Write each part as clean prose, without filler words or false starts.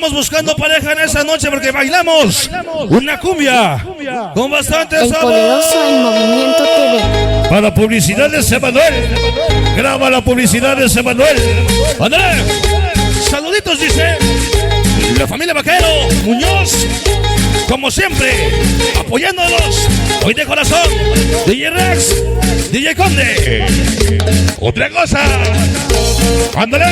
Vamos buscando pareja en esa noche porque bailamos una cumbia con bastante El sabor. poderoso en Movimiento TV. Para publicidad de Emanuel. Graba la publicidad de Emanuel. André, saluditos, dice la familia Vaquero Muñoz. Como siempre, apoyándolos. Hoy de corazón, DJ Rex, DJ Conde. Otra cosa. Ándale.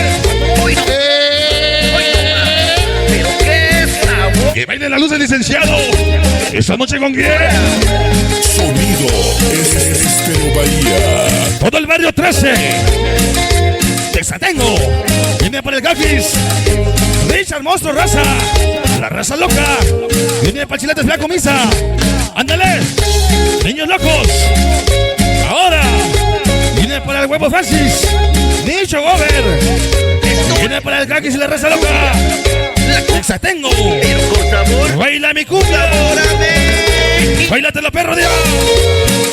Que baile la luz del licenciado. Esta noche con quién. Sonido Estéreo Bahía. Todo el barrio 13. Texatengo. Viene para el Gafis. Richard Monstruo Raza. La raza loca. Viene para Chiletes Blanco Misa. Ándale. Niños locos. Ahora. Viene para el Huevo Francis. Nicho Gover. Viene para el Gafis y la raza loca. Texatengo. Baila mi cumbia. Báilatelo, perro, Dios.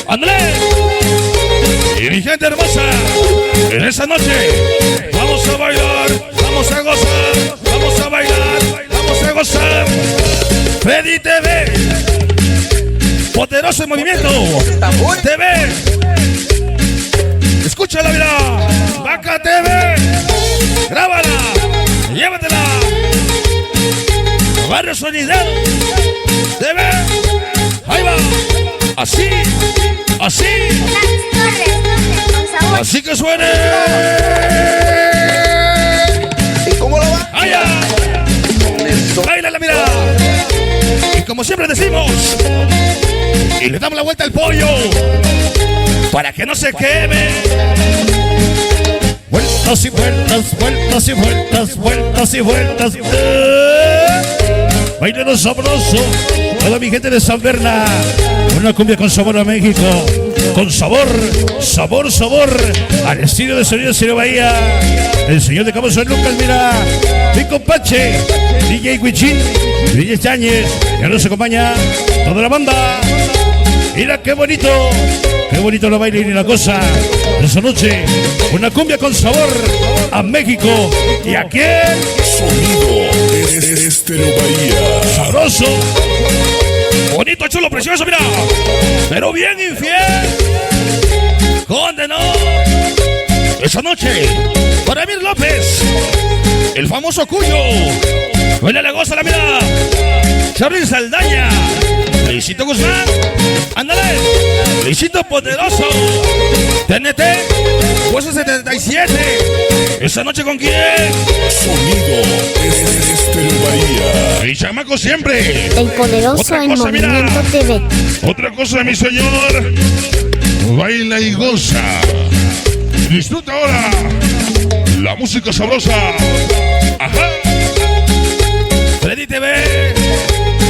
Ándale. Y mi gente hermosa, en esa noche vamos a bailar, vamos a gozar, vamos a bailar, vamos a gozar. Freddy TV, poderoso en movimiento. TV, escúchala, mira. Vaca TV, grábala, llévatela. Barrio Sonidero TV, ahí va. Así, así. Así que suene. ¿Y cómo lo va? ¡Allá! ¡Báilala, mira! Y como siempre decimos, y le damos la vuelta al pollo para que no se queme. Vueltas y vueltas, vueltas y vueltas, vueltas y vueltas. Bailando sabroso. Toda mi gente de San Berna. Una cumbia con sabor a México. Con sabor, sabor, sabor. Al estilo de sonido de Estéreo Bahía. El señor de Cabo San Lucas, mira. Mi compache. DJ Huichín. DJ Cháñez. Ya nos acompaña toda la banda. Mira qué bonito. Qué bonito lo baila y la cosa. Esa noche, una cumbia con sabor a México. ¿Y a quién? Sonido Estéreo Bahía. Sabroso. Bonito, chulo, precioso, mira. Pero bien infiel. Conde, no. Esa noche, para Emir López, el famoso Cuyo. Huele la goza, la mira. Charly Saldaña. Luisito Guzmán. Ándale. Luisito Poderoso. TNT. Hueso 77. Esa noche con quién. Sonido Estéreo Bahía. Mi chamaco siempre. El poderoso Otra en cosa, mira. Movimiento TV. Otra cosa, mi señor. Baila y goza. Disfruta ahora la música sabrosa. Ajá. Freddy TV.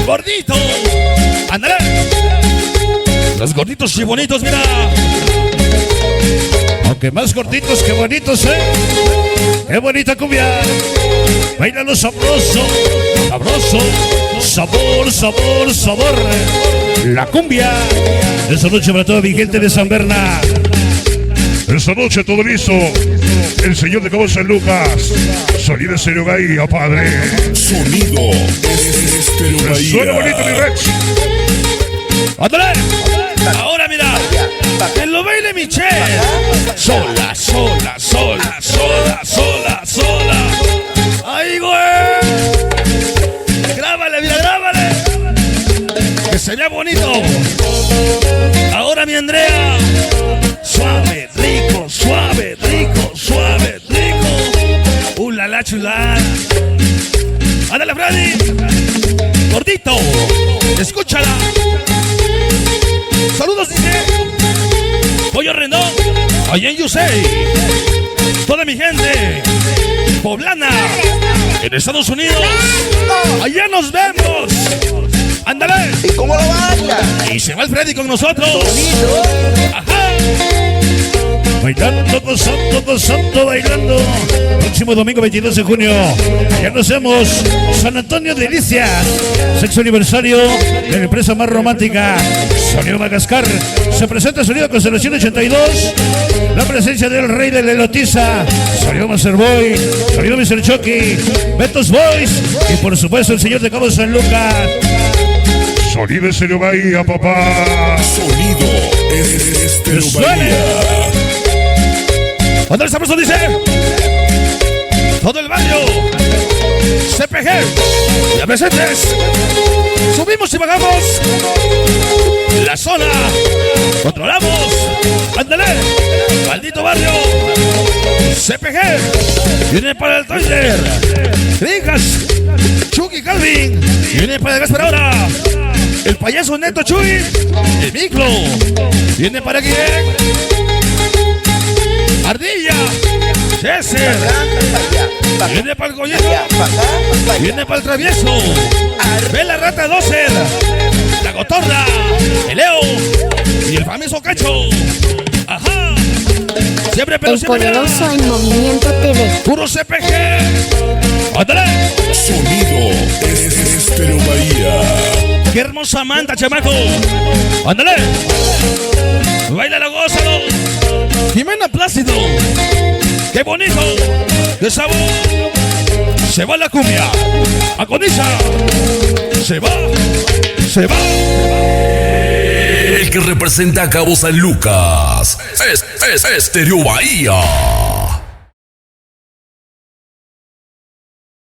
Gordito. Ándale. Los gorditos y bonitos, mira. Aunque más gorditos que bonitos, Qué bonita cumbia. Bailalo sabroso. Sabroso. Sabor, sabor, sabor. La cumbia. Esa noche para toda mi gente de San Berna. Esta noche todo listo. El señor de Cabo San Lucas. Sonido de Estéreo Bahía, padre. Sonido Estéreo Bahía. Suena bonito, mi Rex. ¡Ándale! Ahora mira. Que lo baile Michelle. Sola, sola, sola, sola, sola, sola. ¡Ay, güey! Grábale, mira, grábale. Que se vea bonito. Ahora mi Andrea. Suave, rico, suave, rico, suave, rico. La chulada. Ándale, Freddy. Gordito. Escúchala. Saludos, dice Pollo Rendón. Allá en Yusei. Toda mi gente poblana en Estados Unidos. Allá nos vemos. Ándale. ¿Y cómo lo baila? Y se va el Freddy con nosotros. Bonito. Ajá. Bailando, gozando, bailando. Próximo domingo 22 de junio. Ya nos vemos. San Antonio Delicias. Sexto aniversario de la empresa más romántica. Sonido Madagascar. Se presenta Sonido Constelación 82. La presencia del rey de la elotiza. Sonido Masterboy. Sonido Mr. Chucky. Betos Boys. Y por supuesto el señor de Cabo San Lucas. Sonido Estéreo Bahía, papá. Sonido Estéreo Bahía. ¿Dónde está eso dice? Todo el barrio. CPG. Ya presentes. Subimos y bajamos. La zona. Controlamos. Ándale. Maldito barrio. CPG. Viene para el Toiler. Ricas. Chucky Calvin. Viene para el gas para ahora. El payaso Neto Chuy. El micro. Viene para aquí. Ardilla. César. Viene para el Goyito. Viene para el Travieso. Ve la Rata 12. La Cotorra. El Leo. Y el famoso Cacho. Ajá. Siempre, pero El siempre. Poderoso en Movimiento TV. Puro CPG. ¡Ándale! Sonido Estéreo Bahía. ¡Qué hermosa manta, chamaco! ¡Ándale! ¡Báilalo, gózalo! ¡Jimena Plácido! ¡Qué bonito! ¡Qué sabor! Se va la cumbia. Agoniza. Se va. Se va. El que representa a Cabo San Lucas es Estéreo Bahía.